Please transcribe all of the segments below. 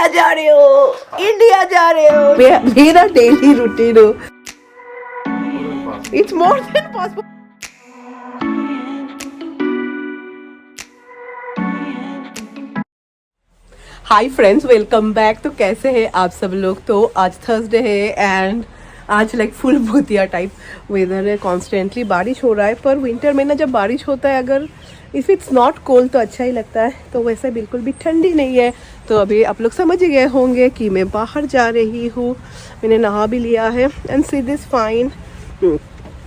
India जा रहे हो, इंडिया जा रहे हो। मेरा डेली रूटीन हो, it's more than possible. Hi friends, welcome back. तो कैसे हैं आप सब लोग। तो आज थर्सडे है एंड आज लाइक फुल भूतिया टाइप वेदर है। कॉन्स्टेंटली बारिश हो रहा है, पर विंटर में ना जब बारिश होता है, अगर इफ़ इट्स नॉट कोल्ड तो अच्छा ही लगता है। तो वैसे बिल्कुल भी ठंडी नहीं है। तो अभी आप लोग समझ ही गए होंगे कि मैं बाहर जा रही हूँ। मैंने नहा भी लिया है and see this fine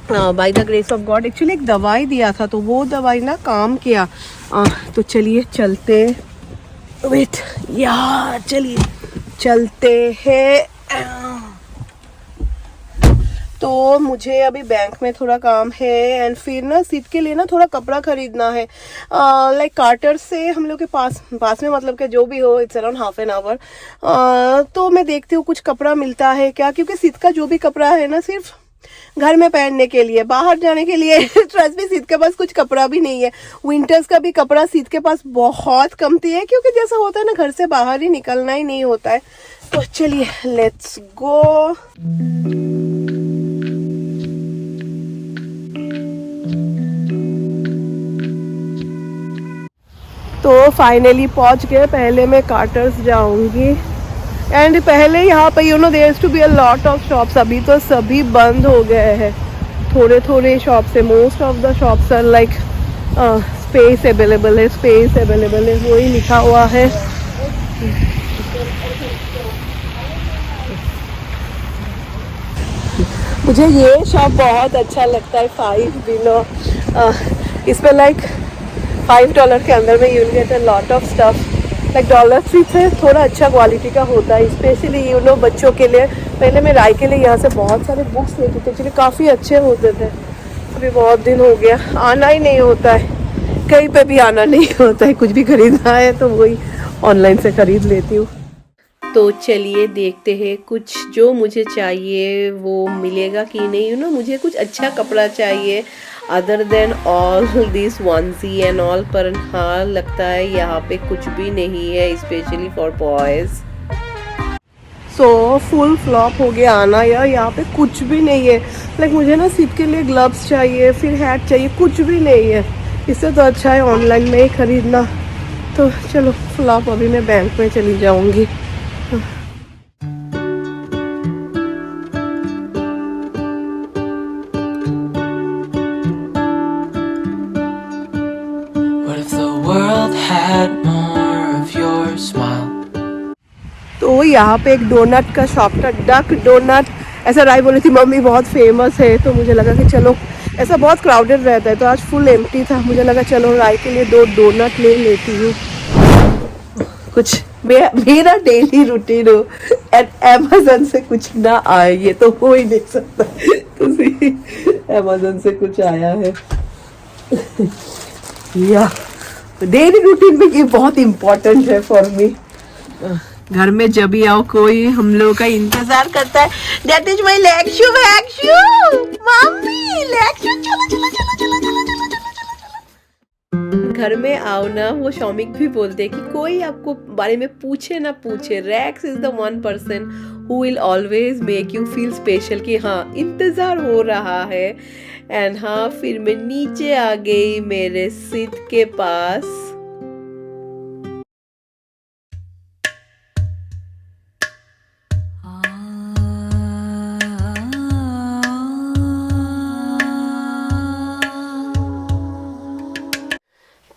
by the grace of God. Actually एक दवाई दिया था, तो वो दवाई ना काम किया। तो चलिए चलते, वेट यार, चलिए चलते हैं। तो मुझे अभी बैंक में थोड़ा काम है एंड फिर ना सीट के लिए ना थोड़ा कपड़ा खरीदना है। लाइक कार्टर से हम लोग के पास में, मतलब कि जो भी हो, it's around half an hour. तो मैं देखती हूँ कुछ कपड़ा मिलता है क्या, क्योंकि सीट का जो भी कपड़ा है ना सिर्फ घर में पहनने के लिए, बाहर जाने के लिए ट्रस्ट भी सीट के पास कुछ कपड़ा भी नहीं है। विंटर्स का भी कपड़ा सीट के पास बहुत कमती है, क्योंकि जैसा होता है ना, घर से बाहर ही निकलना ही नहीं होता है। तो चलिए लेट्स गो। तो फाइनली पहुंच गए। पहले मैं कार्टर्स जाऊंगी एंड पहले यहाँ पे there is to be a lot of shops. अभी तो सभी बंद हो गए हैं, थोड़े थोड़े शॉप्स है। Most of the shops are like space available है, स्पेस अवेलेबल है, वही लिखा हुआ है। मुझे ये शॉप बहुत अच्छा लगता है, 5 बिलो। इसमें लाइक $5 के अंदर में you will get a lot of stuff. Like dollar tree से थोड़ा अच्छा क्वालिटी का होता है, स्पेशली बच्चों के लिए। पहले मैं राय के लिए यहाँ से बहुत सारे बुक्स लेती थी, एक्चुअली काफ़ी अच्छे होते थे। अभी बहुत दिन हो गया, आना ही नहीं होता है, कहीं पे भी आना नहीं होता है। कुछ भी खरीदना है तो वही ऑनलाइन से खरीद लेती हूँ। तो चलिए देखते हैं कुछ जो मुझे चाहिए वो मिलेगा कि नहीं। मुझे कुछ अच्छा कपड़ा चाहिए other than all this onesie and all. पर हाँ, लगता है यहाँ पे कुछ भी नहीं है, specially for boys. So full flop हो गया आना यार, यहाँ पे कुछ भी नहीं है। लाइक मुझे ना सीट के लिए ग्लव्स चाहिए, फिर हैट चाहिए, कुछ भी नहीं है। इससे तो अच्छा है ऑनलाइन में ही खरीदना। तो चलो फ्लॉप, अभी मैं बैंक में चली जाऊँगी। तो यहाँ पे एक डोनट का शॉप था, डक डोनट। ऐसा राय बोली थी मम्मी, बहुत फेमस है। तो मुझे लगा कि चलो, ऐसा बहुत क्राउडेड रहता है, तो आज फुल एम्प्टी था। मुझे लगा चलो राय के लिए 2 डोनट ले लेती हूँ। कुछ मेरा डेली रूटीन हो एंड अमेज़न से कुछ ना आए, ये तो हो ही नहीं सकता। तो अमेज़न से कुछ आया है या डेली रूटीन में ये बहुत इम्पोर्टेंट है फॉर मी। घर में जब भी आओ कोई हम लोगों का इंतजार करता है। That is my leg shoe, mummy leg shoe, चलो चलो चलो चलो चलो चलो चलो। घर में आओ ना, वो शौमिक भी बोलते हैं कि कोई आपको बारे में पूछे ना पूछे, Rex is the one person who will always make you feel special, कि हाँ इंतजार हो रहा है। एंड हाँ, फिर मैं नीचे आ गई मेरे सीट के पास।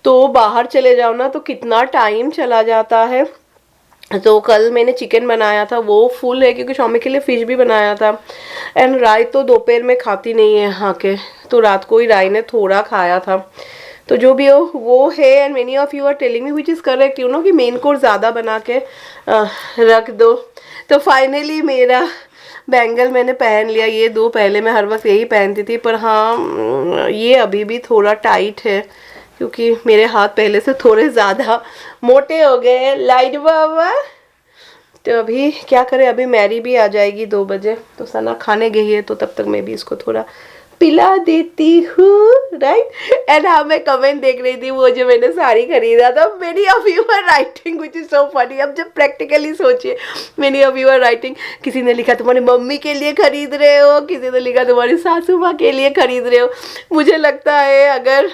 तो बाहर चले जाओ ना तो कितना टाइम चला जाता है। तो कल मैंने चिकन बनाया था, वो फुल है, क्योंकि शॉमी के लिए फिश भी बनाया था। एंड राय तो दोपहर में खाती नहीं है यहाँ के, तो रात को ही राय ने थोड़ा खाया था। तो जो भी हो वो है। And many of you are telling me which is correct, कि मेन कोर्स ज़्यादा बना के रख दो। तो फाइनली मेरा बैंगल मैंने पहन लिया। ये 2 पहले मैं हर वक्त यही पहनती थी, पर हाँ ये अभी भी थोड़ा टाइट है, क्योंकि मेरे हाथ पहले से थोड़े ज़्यादा मोटे हो गए हैं। लाइट बाबा, तो अभी क्या करें, अभी मैरी भी आ जाएगी 2 बजे, तो सना खाने गई है, तो तब तक मैं भी इसको थोड़ा पिला देती हूँ, राइट। एंड हाँ, मैं कमेंट देख रही थी वो जो मैंने साड़ी खरीदा था, many of you are writing which is so funny. अब जब प्रैक्टिकली सोचिए, many of you are writing, किसी ने लिखा तुम्हारी मम्मी के लिए खरीद रहे हो, किसी ने लिखा तुम्हारी सासू माँ के लिए खरीद रहे हो। मुझे लगता है अगर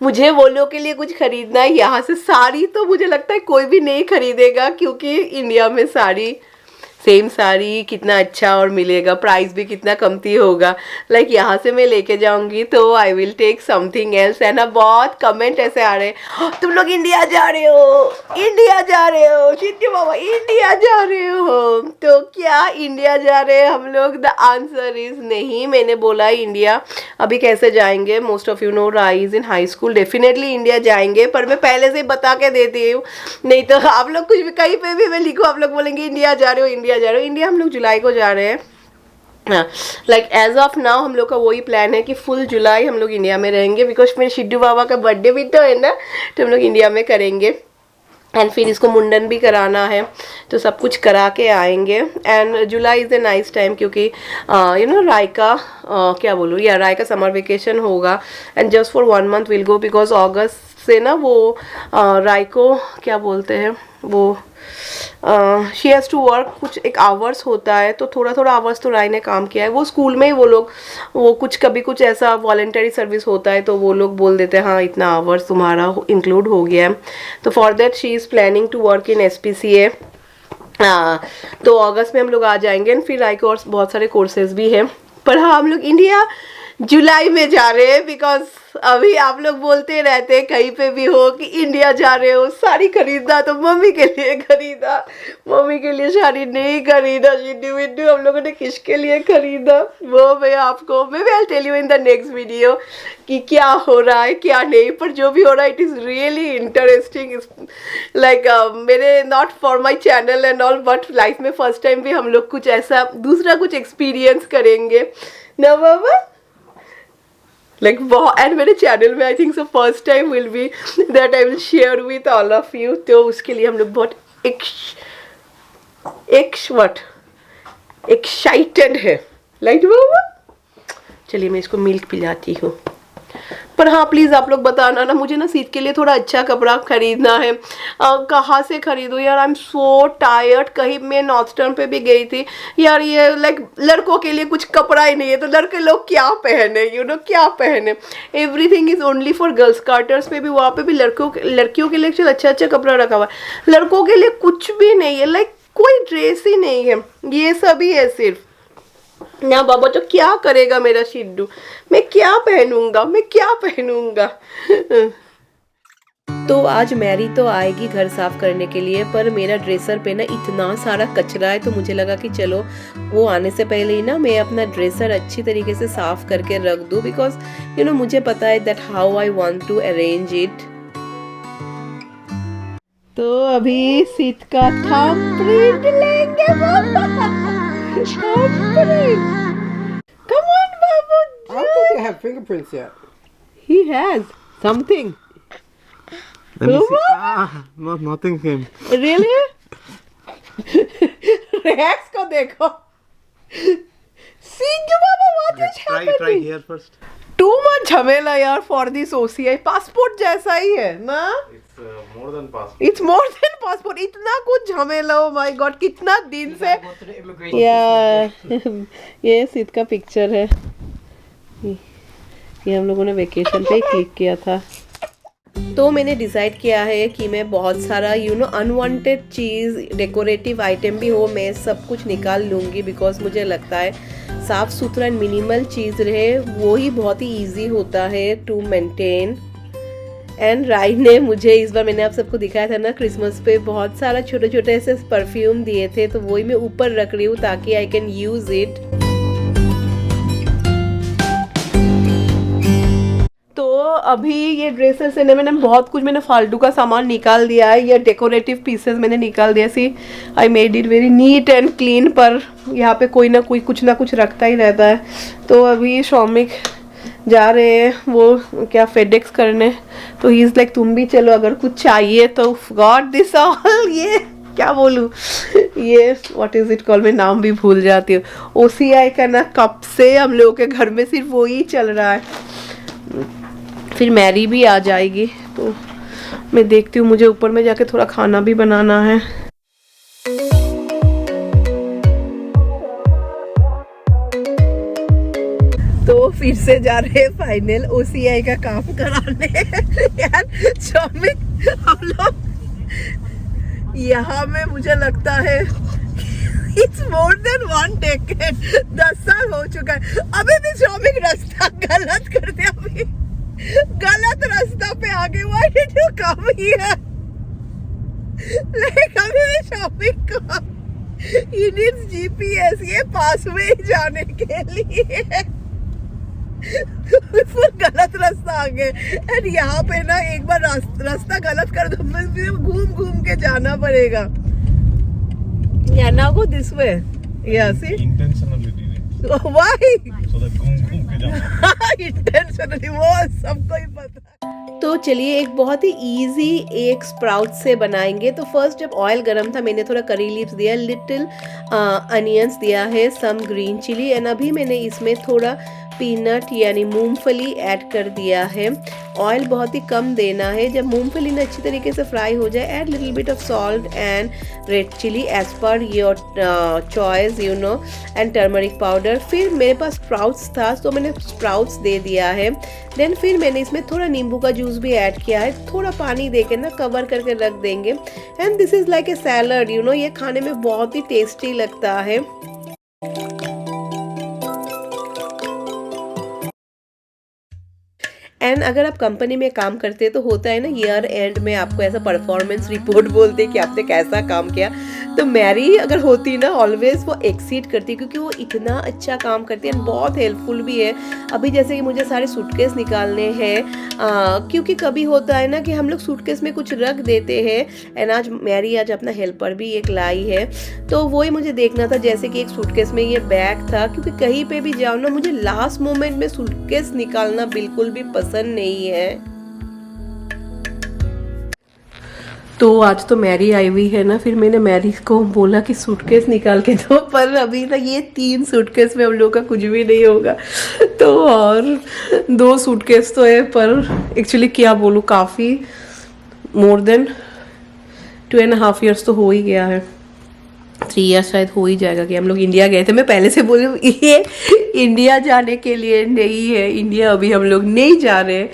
मुझे वो लोग के लिए कुछ खरीदना है यहाँ से साड़ी, तो मुझे लगता है कोई भी नहीं खरीदेगा, क्योंकि इंडिया में साड़ी, सेम साड़ी कितना अच्छा और मिलेगा, प्राइस भी कितना कमती होगा। लाइक यहाँ से मैं लेके जाऊँगी तो I will take something else. है ना, बहुत कमेंट ऐसे आ रहे हैं, तुम लोग इंडिया जा रहे हो, इंडिया जा रहे हो, चिट्टी बाबा इंडिया जा रहे हो। तो क्या इंडिया जा रहे हैं हम लोग? द आंसर इज नहीं। मैंने बोला इंडिया अभी कैसे जाएंगे, most of you know rise in high school, definitely India जाएंगे, पर मैं पहले से ही बता के देती हूँ, नहीं तो आप लोग कुछ भी कहीं पे भी मैं लिखूँ, आप लोग बोलेंगे इंडिया जा रहे हो, इंडिया जा रहे हो। इंडिया हम लोग जुलाई को जा रहे हैं। लाइक एज ऑफ नाउ हम लोग का वही प्लान है कि फुल जुलाई हम लोग इंडिया में रहेंगे, बिकॉज मेरे शिड्डू बाबा का बर्थडे भी तो है ना, तो हम लोग इंडिया में करेंगे। एंड फिर इसको मुंडन भी कराना है, तो सब कुछ करा के आएंगे। And July is a nice time, क्योंकि रायका क्या बोलूँ या रायका समर वेकेशन होगा, and just for 1 month will go, because अगस्त से ना वो रायको क्या बोलते हैं वो शी हैज़ टू वर्क, कुछ एक आवर्स होता है, तो थोड़ा थोड़ा आवर्स तो राय ने काम किया है। वो स्कूल में ही वो कुछ कभी कुछ ऐसा वॉलंटरी सर्विस होता है, तो वो लोग बोल देते हैं हाँ इतना आवर्स तुम्हारा इंक्लूड हो गया है। तो for that she is planning to work in SPCA। तो अगस्त में हम लोग आ जाएंगे, एंड फिर राय को और बहुत सारे कोर्सेज भी हैं। पर हाँ, हम लोग इंडिया जुलाई में जा रहे हैं, बिकॉज अभी आप लोग बोलते रहते हैं कहीं पे भी हो कि इंडिया जा रहे हो, साड़ी खरीदना, तो मम्मी के लिए खरीदा, मम्मी के लिए साड़ी नहीं खरीदा, शिड्डू विड्डू हम लोगों ने किसके लिए खरीदा वो मैं आपको I tell you in the next video कि क्या हो रहा है क्या नहीं। पर जो भी हो रहा है it is really interesting, like मेरे not for my channel and all, but life में फर्स्ट टाइम भी हम लोग कुछ ऐसा दूसरा कुछ एक्सपीरियंस करेंगे ना बाबा। लाइक एंड मेरे चैनल में I think so first time will be that I will share with all of you, तो उसके लिए हम लोग बहुत एक्साइटेड है। लाइक बाबा चलिए मैं इसको मिल्क पिलाती हूँ। पर हाँ प्लीज़ आप लोग बताना ना, मुझे ना शीत के लिए थोड़ा अच्छा कपड़ा खरीदना है, कहाँ से खरीदूँ यार, आई एम सो टायर्ड। कहीं मैं नॉर्थर्न पे भी गई थी यार, ये लाइक लड़कों के लिए कुछ कपड़ा ही नहीं है, तो लड़के लोग क्या पहने, क्या पहने, everything is only for girls. Carter's पे भी वहाँ पे भी लड़कियों के लिए चल अच्छा अच्छा कपड़ा रखा हुआ है, लड़कों के लिए कुछ भी नहीं है, लाइक कोई ड्रेस ही नहीं है, ये सभी है सिर्फ ना बाबा। तो क्या करेगा मेरा शिड्डू, मैं क्या पहनूंगा। तो आज मैरी तो आएगी घर साफ करने के लिए, पर मेरा ड्रेसर पे ना इतना सारा कचरा है, तो मुझे लगा कि चलो वो आने से पहले ही ना मैं अपना ड्रेसर अच्छी तरीके से साफ करके रख दूं, बिकॉज मुझे पता है that how I want to arrange it. तो अभी शीत का थंबप्रिंट लेंगे बाबा। Come on, Babu. I don't think they have fingerprints yet. He has something. Let me see. Nothing came. Really? Rex को देखो. See, Babu, what is happening? Try here first. Too much झमेला यार for this OCI. Passport जैसा ही है ना? It's more than passport. It's more than passport. इतना कुछ झमेला, oh my God, कितना दिन से। ये शीत का पिक्चर है, ये हम लोगों ने वेकेशन पे ही क्लिक किया था। तो मैंने डिसाइड किया है कि मैं बहुत सारा अनवांटेड चीज़, डेकोरेटिव आइटम भी हो, मैं सब कुछ निकाल लूँगी, बिकॉज मुझे लगता है साफ़ सुथरा एंड मिनिमल चीज़ रहे वो ही बहुत ही ईजी होता है टू मेंटेन। एंड राय ने मुझे इस बार, मैंने आप सबको दिखाया था ना क्रिसमस पे, बहुत सारा छोटे छोटे ऐसे परफ्यूम दिए थे, तो वही मैं ऊपर रख रही हूँ ताकि आई कैन यूज़ इट। तो अभी ये ड्रेसर से मैंने बहुत कुछ फालतू का सामान निकाल दिया है, ये डेकोरेटिव पीसेस मैंने निकाल दिया। See I made it very neat and clean, पर यहाँ पे कोई ना कोई कुछ ना कुछ रखता ही रहता है। तो अभी शौमिक जा रहे हैं वो क्या फेडेक्स करने, तो ही इज़ लाइक तुम भी चलो अगर कुछ चाहिए तो। गॉड दिस ऑल, ये क्या बोलूँ, ये व्हाट इज़ इट कॉल, मैं नाम भी भूल जाती हूँ। OCI का ना कब से हम लोगों के घर में सिर्फ वो ही चल रहा है। फिर मैरी भी आ जाएगी तो मैं देखती हूँ, मुझे ऊपर में जाके थोड़ा खाना भी बनाना है। तो फिर से जा रहे हैं फाइनल OCI का काम कराने। यार शॉपिंग हम लोग यहाँ में मुझे लगता है इट्स मोर देन 1 डेकेड, 10 साल हो चुका है। अभी भी शॉपिंग रास्ता गलत कर दिया, अभी गलत रास्ता पे आ गए। Why did you come here? Like अभी भी शॉपिंग का ही नीड्स GPS, ये पास में ही जाने के लिए गलत रास्ता आ गए। एंड यहाँ पे ना एक बार रास्ता गलत कर दो, घूम घूम के जाना पड़ेगा। Yeah, now go this way. Yeah, see? Intentionally did it. Why? So that घूम के जाना। Intentionally, वो सबको ही पता है। तो चलिए एक बहुत ही इजी एक स्प्राउट से बनाएंगे। तो फर्स्ट जब ऑयल गरम था मैंने थोड़ा करी लीव्स दिया, लिटिल अनियंस दिया है, सम ग्रीन चिली, एंड अभी मैंने इसमें थोड़ा पीनट यानी मूंगफली ऐड कर दिया है। ऑयल बहुत ही कम देना है। जब मूंगफली ने अच्छी तरीके से फ्राई हो जाए, add little bit of salt and red chili as per your choice you know, and turmeric powder. फिर मेरे पास स्प्राउट्स था तो मैंने स्प्राउट्स दे दिया है। देन फिर मैंने इसमें थोड़ा नींबू का जूस भी ऐड किया है। थोड़ा पानी देके ना कवर करके रख देंगे। And this is like a salad you know, ये खाने में बहुत ही टेस्टी लगता है। एंड अगर आप कंपनी में काम करते हैं तो होता है ना ईयर एंड में आपको ऐसा परफॉर्मेंस रिपोर्ट बोलते हैं कि आपने कैसा काम किया। तो मैरी अगर होती ना ऑलवेज वो एक्सीड करती, क्योंकि वो इतना अच्छा काम करती है, बहुत हेल्पफुल भी है। अभी जैसे कि मुझे सारे सूटकेस निकालने हैं, क्योंकि कभी होता है ना कि हम लोग सूटकेस में कुछ रख देते हैं। एंड आज मैरी आज अपना हेल्पर भी एक लाई है, तो वही मुझे देखना था। जैसे कि एक सूटकेस में ये बैग था, क्योंकि कहीं पे भी जाओ ना मुझे लास्ट मोमेंट में सूटकेस निकालना बिल्कुल भी पसंद नहीं है। तो आज तो मैरी आई हुई है ना, फिर मैंने मैरी को बोला कि सूटकेस निकाल के दो, पर अभी ना ये 3 सूटकेस में हम लोग का कुछ भी नहीं होगा। तो और 2 सूटकेस तो है, पर एक्चुअली क्या बोलूँ, काफ़ी मोर देन 2.5 years तो हो ही गया है। 3 years शायद हो ही जाएगा कि हम लोग इंडिया गए थे। मैं पहले से बोल रही हूँ ये इंडिया जाने के लिए नहीं है, इंडिया अभी हम लोग नहीं जा रहे।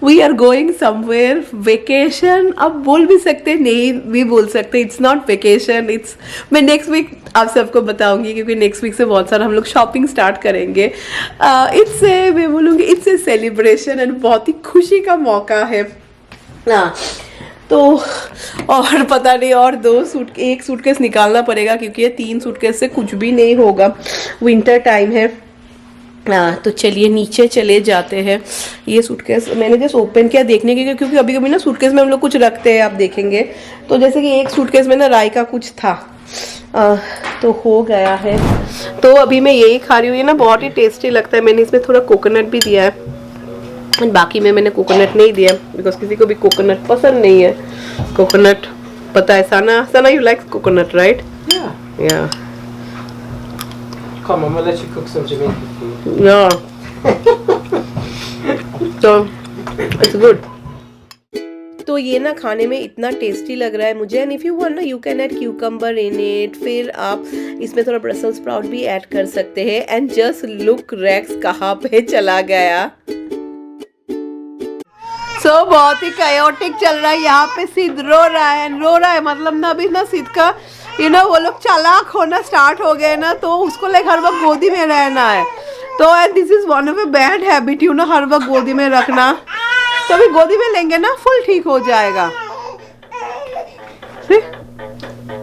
We are going somewhere vacation. अब बोल भी सकते नहीं भी बोल सकते, इट्स नॉट वेकेशन, इट्स, मैं नेक्स्ट वीक आप सबको बताऊंगी, क्योंकि नेक्स्ट वीक से बहुत सारा हम लोग शॉपिंग स्टार्ट करेंगे। इट्स ए, मैं बोलूँगी इट्स ए सेलिब्रेशन एंड बहुत ही खुशी का मौका है। तो और पता नहीं, और एक सूटकेस निकालना पड़ेगा, क्योंकि ये 3 सूटकेस से कुछ भी नहीं होगा। विंटर टाइम है। तो चलिए नीचे चले जाते हैं। ये सूटकेस मैंने जस्ट ओपन किया देखने के लिए, क्योंकि अभी कभी ना सूटकेस में हम लोग कुछ रखते हैं, आप देखेंगे। तो जैसे कि एक सूटकेस में ना राई का कुछ था, तो हो गया है। तो अभी मैं यही खा रही हूँ, ये ना बहुत ही टेस्टी लगता है। मैंने इसमें थोड़ा कोकोनट भी दिया है, बाकी में मैंने कोकोनट नहीं दिया बिकॉज किसी को भी कोकोनट पसंद नहीं है। कोकोनट पता है सना यू लाइक कोकोनट राइट? या Come on, I'm gonna let you cook some Jamaican food. Yeah. So it's good. तो ये ना खाने में इतना टेस्टी लग रहा है मुझे। एंड इफ़ यू वांट ना you can add cucumber in it. फिर आप इसमें थोड़ा ब्रसेल स्प्राउट भी ऐड कर सकते हैं। एंड जस्ट लुक रेक्स कहाँ पे चला गया। सो बहुत ही कायोटिक चल रहा है यहाँ पे। सिद्ध रो रहा है मतलब ना अभी ना सिद्ध का वो लोग चालाक होना स्टार्ट हो गए ना, तो उसको लाइक हर वक्त गोदी में रहना है। तो and this is one of a bad habit हर वक्त गोदी में रखना। तो अभी गोदी में लेंगे ना फुल ठीक हो जाएगा।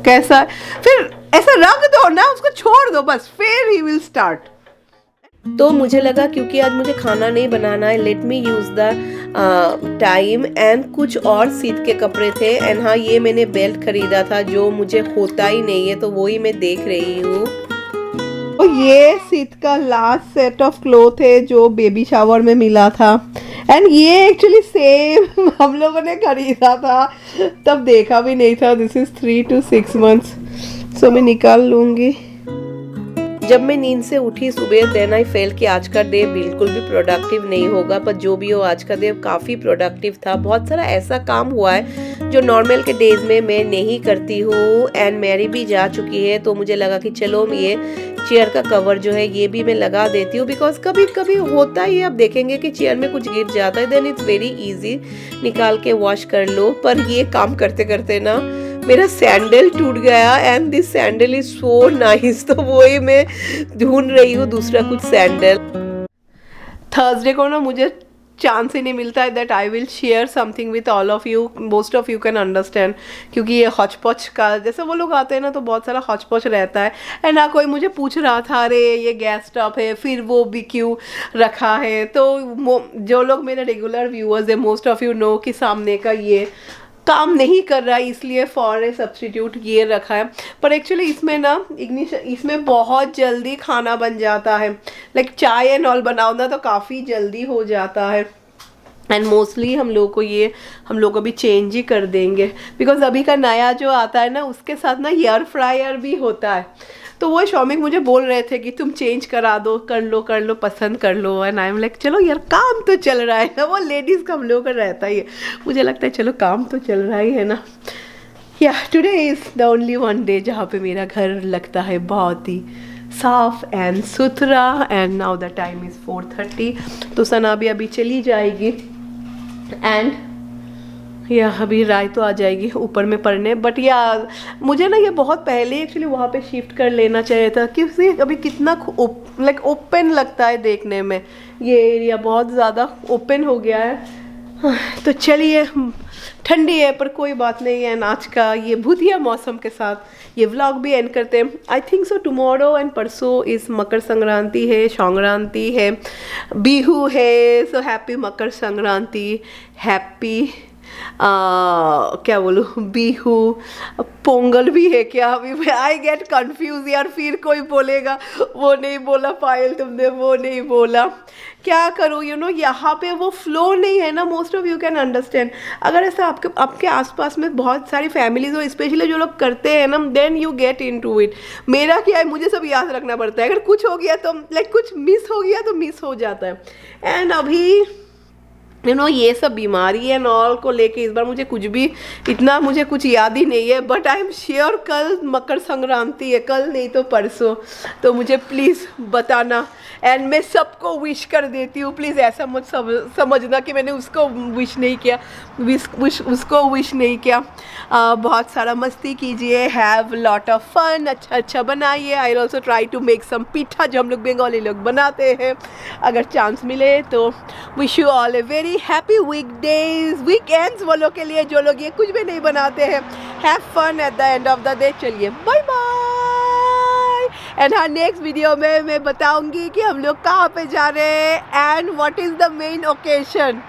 कैसा है? फिर ऐसा रख दो ना, उसको छोड़ दो बस, फिर ही विल स्टार्ट। तो मुझे लगा क्योंकि आज मुझे खाना नहीं बनाना है, let me use the time. And कुछ और सीध के कपड़े थे। एंड हाँ, ये मैंने बेल्ट खरीदा था जो मुझे होता ही नहीं है, तो वो ही मैं देख रही हूँ। तो ये सीध का लास्ट सेट ऑफ क्लोथ है जो बेबी शावर में मिला था। एंड ये एक्चुअली सेम हम लोगों ने खरीदा था, तब देखा भी नहीं था. This is 3 to 6 months. सो मैं निकाल लूँगी. जब मैं नींद से उठी सुबह, देन आई फेल कि आज का डे बिल्कुल भी प्रोडक्टिव नहीं होगा. पर जो भी हो, आज का डे काफ़ी प्रोडक्टिव था. बहुत सारा ऐसा काम हुआ है जो नॉर्मल के डेज में मैं नहीं करती हूँ. एंड मेरी भी जा चुकी है, तो मुझे लगा कि चलो ये चेयर का कवर जो है ये भी मैं लगा देती हूँ. बिकॉज कभी कभी होता ही है, आप देखेंगे कि चेयर में कुछ गिर जाता है, देन इट्स वेरी ईजी, निकाल के वॉश कर लो. पर ये काम करते करते ना मेरा सैंडल टूट गया. And this sandal is so nice. तो वही मैं ढूंढ रही हूँ दूसरा कुछ सैंडल. थर्सडे को ना मुझे चांस ही नहीं मिलता है that I will share something with all of you. Most of you can understand, क्योंकि ये हौच पौच का, जैसे वो लोग आते हैं ना तो बहुत सारा हौच पौच रहता है. एंड ना कोई मुझे पूछ रहा था अरे ये गैस स्टॉप है, फिर वो भी क्यों रखा है. तो जो लोग मेरे रेगुलर व्यूअर्स है, मोस्ट ऑफ यू नो कि सामने का ये काम नहीं कर रहा है, इसलिए फॉर ए सब्सटीट्यूट ये रखा है. पर एक्चुअली इसमें ना इग्निशन, इसमें बहुत जल्दी खाना बन जाता है. लाइक चाय एंड ऑल बनाओ ना तो काफ़ी जल्दी हो जाता है. एंड मोस्टली हम लोग अभी चेंज ही कर देंगे, बिकॉज अभी का नया जो आता है ना उसके साथ ना एयर फ्रायर भी होता है. तो वो शौमिक मुझे बोल रहे थे कि तुम चेंज करा दो, कर लो, पसंद कर लो. एंड आई एम लाइक चलो यार, काम तो चल रहा है ना. वो लेडीज़ का हम लोगों का रहता ही है. मुझे लगता है चलो काम तो चल रहा ही है ना. या today is the only one day जहाँ पे मेरा घर लगता है बहुत ही साफ एंड सुथरा. And now the time is 4:30. तो सना भी अभी चली जाएगी. एंड या अभी राय तो आ जाएगी ऊपर में पढ़ने. बट या मुझे ना ये बहुत पहले एक्चुअली वहाँ पे शिफ्ट कर लेना चाहिए था, क्योंकि अभी कितना लाइक ओपन लगता है देखने में. ये एरिया बहुत ज़्यादा ओपन हो गया है. तो चलिए, ठंडी है पर कोई बात नहीं है. आज का ये भूतिया मौसम के साथ ये व्लॉग भी एंड करते हैं. I think so tomorrow and परसों इस मकर संक्रांति है, संक्रांति है, बिहू है. So happy Makar Sankranti, happy क्या बोलूँ, बिहू, पोंगल भी है क्या. अभी आई गेट कंफ्यूज यार. फिर कोई बोलेगा वो नहीं बोला पायल तुमने, वो नहीं बोला. क्या करूँ, यू नो, यहाँ पे वो फ्लो नहीं है ना. Most of you can understand. अगर ऐसा आपके आसपास में बहुत सारी फैमिलीज हो, स्पेशली जो लोग करते हैं ना, then you get into it. मेरा क्या है, मुझे सब याद रखना पड़ता है. अगर कुछ हो गया तो लाइक कुछ मिस हो गया तो मिस हो जाता है. एंड अभी यू नो ये सब बीमारी एंड ऑल को लेके इस बार मुझे कुछ याद ही नहीं है. बट आई एम श्योर कल मकर संक्रांति है, कल नहीं तो परसों. तो मुझे प्लीज़ बताना. एंड मैं सबको विश कर देती हूँ. प्लीज़ ऐसा मत समझना कि मैंने उसको विश नहीं किया, उसको विश नहीं किया. बहुत सारा मस्ती कीजिए, हैव लॉट ऑफ फन, अच्छा बनाइए. I also try to make some pitha जो हम लोग बंगाली लोग बनाते हैं. अगर चांस मिले तो wish you all a very happy weekdays, weekends वो लोग के लिए जो लोग ये कुछ भी नहीं बनाते हैं. Have fun at the end of the day. चलिए बाय बाय. एंड हाँ, नेक्स्ट वीडियो में मैं बताऊंगी कि हम लोग कहाँ पे जा रहे हैं and what is the main occasion.